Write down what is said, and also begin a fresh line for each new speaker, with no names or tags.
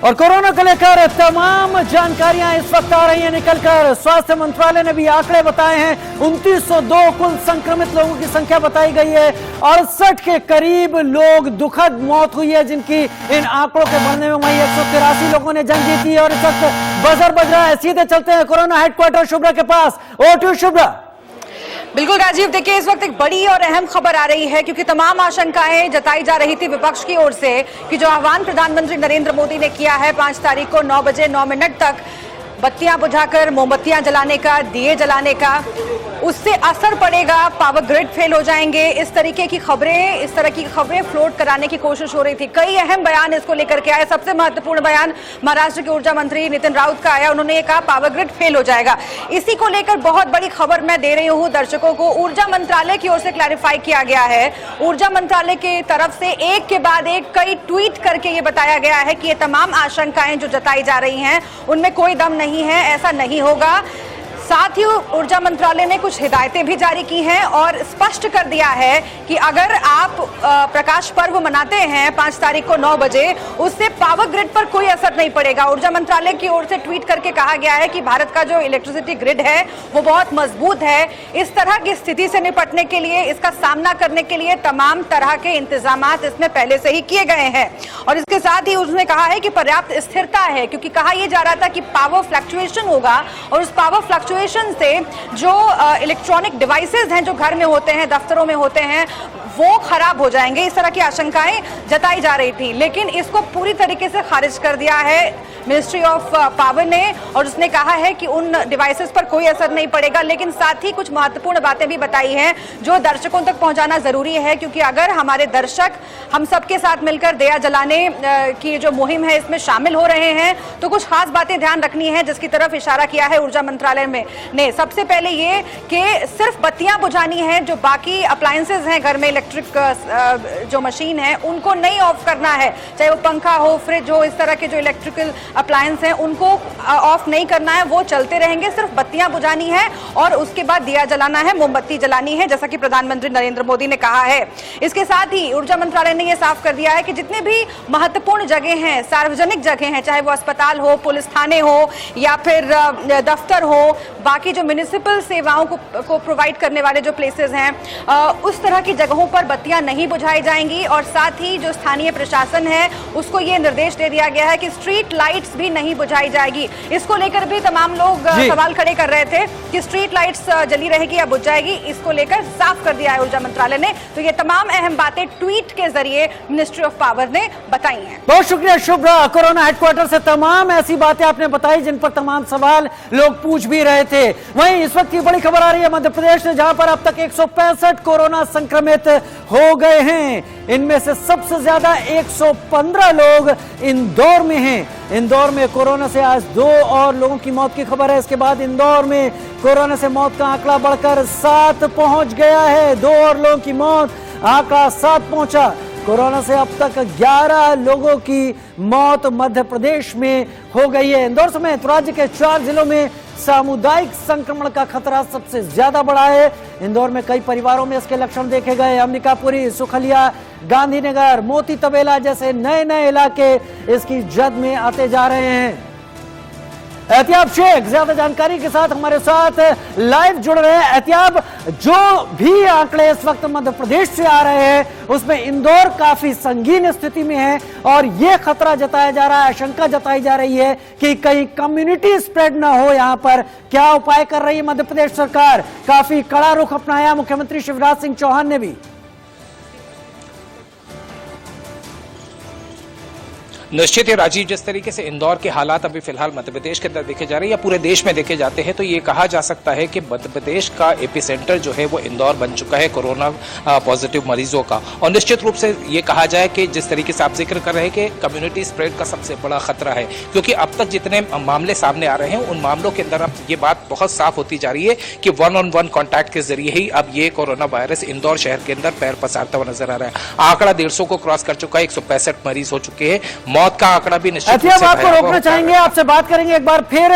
और कोरोना को लेकर तमाम जानकारियां इस वक्त आ रही हैं निकलकर। स्वास्थ्य मंत्रालय ने भी आंकड़े बताए हैं। 2902 कुल संक्रमित लोगों की संख्या बताई गई है। 68 के करीब लोग दुखद मौत हुई है जिनकी इन आंकड़ों के बढ़ने में। वहीं 183 लोगों ने जंग जीती और इस वक्त बजर बज रहा है। सीधे चलते हैं कोरोना हेडक्वार्टर शुभ्रा के पास। ओटू शुभ्रा।
बिल्कुल राजीव, देखिए इस वक्त एक बड़ी और अहम खबर आ रही है क्योंकि तमाम आशंकाएं जताई जा रही थी विपक्ष की ओर से कि जो आह्वान प्रधानमंत्री नरेंद्र मोदी ने किया है 5 तारीख को 9 बजे 9 मिनट तक बत्तियां बुझाकर मोमबत्तियां जलाने का, दिए जलाने का, उससे असर पड़ेगा, पावर ग्रिड फेल हो जाएंगे। इस तरह की खबरें फ्लोट कराने की कोशिश हो रही थी। कई अहम बयान इसको लेकर के आए। सबसे महत्वपूर्ण बयान महाराष्ट्र के ऊर्जा मंत्री नितिन राउत का आया। उन्होंने ये कहा पावर ग्रिड फेल हो जाएगा। इसी को लेकर बहुत बड़ी खबर मैं दे रही हूँ दर्शकों को। ऊर्जा मंत्रालय की ओर से क्लैरिफाई किया गया है। ऊर्जा मंत्रालय की तरफ से एक के बाद एक कई ट्वीट करके ये बताया गया है कि ये तमाम आशंकाएं जो जताई जा रही हैं उनमें कोई दम नहीं है, ऐसा नहीं होगा। साथ ही ऊर्जा मंत्रालय ने कुछ हिदायतें भी जारी की हैं और स्पष्ट कर दिया है कि अगर आप प्रकाश पर्व मनाते हैं 5 तारीख को 9 बजे, उससे पावर ग्रिड पर कोई असर नहीं पड़ेगा। ऊर्जा मंत्रालय की ओर से ट्वीट करके कहा गया है कि भारत का जो इलेक्ट्रिसिटी ग्रिड है वो बहुत मजबूत है। इस तरह की स्थिति से निपटने के लिए, इसका सामना करने के लिए तमाम तरह के इंतजाम इसमें पहले से ही किए गए हैं। और इसके साथ ही उसने कहा है कि पर्याप्त स्थिरता है, क्योंकि कहा यह जा रहा था कि पावर फ्लक्चुएशन होगा और उस पावर फ्लक्चुएशन से जो इलेक्ट्रॉनिक डिवाइसेस हैं जो घर में होते हैं, दफ्तरों में होते हैं, वो खराब हो जाएंगे। इस तरह की आशंकाएं जताई जा रही थी, लेकिन इसको पूरी तरीके से खारिज कर दिया है मिनिस्ट्री ऑफ पावर ने और उसने कहा है कि उन डिवाइसेस पर कोई असर नहीं पड़ेगा। लेकिन साथ ही कुछ महत्वपूर्ण बातें भी बताई हैं जो दर्शकों तक पहुंचाना जरूरी है, क्योंकि अगर हमारे दर्शक हम सबके साथ मिलकर दिया जलाने की जो मुहिम है इसमें शामिल हो रहे हैं तो कुछ खास बातें ध्यान रखनी है, जिसकी तरफ इशारा किया है ऊर्जा मंत्रालय ने। सबसे पहले ये कि सिर्फ बत्तियां बुझानी है, जो बाकी अप्लायंसेज हैं घर में, इलेक्ट्रिक जो मशीन है उनको नहीं ऑफ करना है। चाहे वो पंखा हो, फ्रिज हो, इस तरह के जो इलेक्ट्रिकल अप्लायंस हैं उनको ऑफ नहीं करना है, वो चलते रहेंगे। सिर्फ बत्तियां बुझानी है और उसके बाद दिया जलाना है, मोमबत्ती जलानी है, जैसा कि प्रधानमंत्री नरेंद्र मोदी ने कहा है। इसके साथ ही ऊर्जा मंत्रालय ने यह साफ कर दिया है कि जितने भी महत्वपूर्ण जगह हैं, सार्वजनिक जगह हैं, चाहे वो अस्पताल हो, पुलिस थाने हो या फिर दफ्तर हो, बाकी जो म्युनिसिपल सेवाओं को प्रोवाइड करने वाले जो प्लेसेस हैं, उस तरह की जगहों पर बत्तियां नहीं बुझाई जाएंगी। और साथ ही जो स्थानीय प्रशासन है उसको ये निर्देश दे दिया गया है कि स्ट्रीट लाइट्स भी नहीं बुझाई जाएगी। इसको लेकर भी तमाम लोग सवाल खड़े कर रहे थे कि स्ट्रीट लाइट्स जली रहेगी या बुझ जाएगी। इसको लेकर साफ कर दिया है ऊर्जा मंत्रालय ने। तो ये तमाम अहम बातें ट्वीट के जरिए मिनिस्ट्री ऑफ पावर ने बताई हैं।
बहुत शुक्रिया शुभ्रा। कोरोना हेडक्वार्टर से तमाम ऐसी बातें आपने बताई जिन पर तमाम सवाल लोग पूछ भी रहे थे। वहीं इस वक्त की बड़ी खबर आ रही है मध्य प्रदेश से, जहां पर अब तक 165 कोरोना संक्रमित हो गए हैं। इनमें से सबसे ज्यादा 115 लोग इंदौर में हैं। इंदौर में कोरोना से आज 2 और लोगों की मौत की खबर है। इसके बाद इंदौर में कोरोना से मौत का आंकड़ा बढ़कर 7 पहुंच गया है। 2 और लोगों की मौत, आंकड़ा 7 पहुंचा। कोरोना से अब तक 11 लोगों की मौत मध्य प्रदेश में हो गई है। इंदौर समेत राज्य के 4 जिलों में सामुदायिक संक्रमण का खतरा सबसे ज्यादा बढ़ा है। इंदौर में कई परिवारों में इसके लक्षण देखे गए। अंबिकापुरी, सुखलिया, गांधीनगर, मोती तबेला जैसे नए नए इलाके इसकी जद में आते जा रहे हैं। एहतियाब शेख ज्यादा जानकारी के साथ हमारे साथ लाइव जुड़ रहे हैं। एहतियाब, जो भी आंकड़े इस वक्त मध्य प्रदेश से आ रहे हैं उसमें इंदौर काफी संगीन स्थिति में है और यह खतरा जताया जा रहा है, आशंका जताई जा रही है कि कहीं कम्युनिटी स्प्रेड ना हो। यहां पर क्या उपाय कर रही है मध्य प्रदेश सरकार? काफी कड़ा रुख अपनाया मुख्यमंत्री शिवराज सिंह चौहान ने भी।
निश्चित ही राजीव, जिस तरीके से इंदौर के हालात अभी फिलहाल मध्य प्रदेश के अंदर देखे जा रहे हैं या पूरे देश में देखे जाते हैं, तो ये कहा जा सकता है कि मध्य प्रदेश का एपिसेंटर जो है वो इंदौर बन चुका है कोरोना पॉजिटिव मरीजों का। और निश्चित रूप से ये कहा जाए कि जिस तरीके से आप जिक्र कर रहे हैं कि कम्युनिटी स्प्रेड का सबसे बड़ा खतरा है, क्योंकि अब तक जितने मामले सामने आ रहे हैं उन मामलों के अंदर अब ये बात बहुत साफ होती जा रही है कि 1-on-1 कॉन्टैक्ट के जरिए ही अब ये कोरोना वायरस इंदौर शहर के अंदर पैर पसारता हुआ नजर आ रहा है। आंकड़ा 150 को क्रॉस कर चुका है, 165 मरीज हो चुके हैं। मौत का आंकड़ा भी निश्चित रूप से
आपको रोकना चाहेंगे, आपसे बात करेंगे एक बार फिर।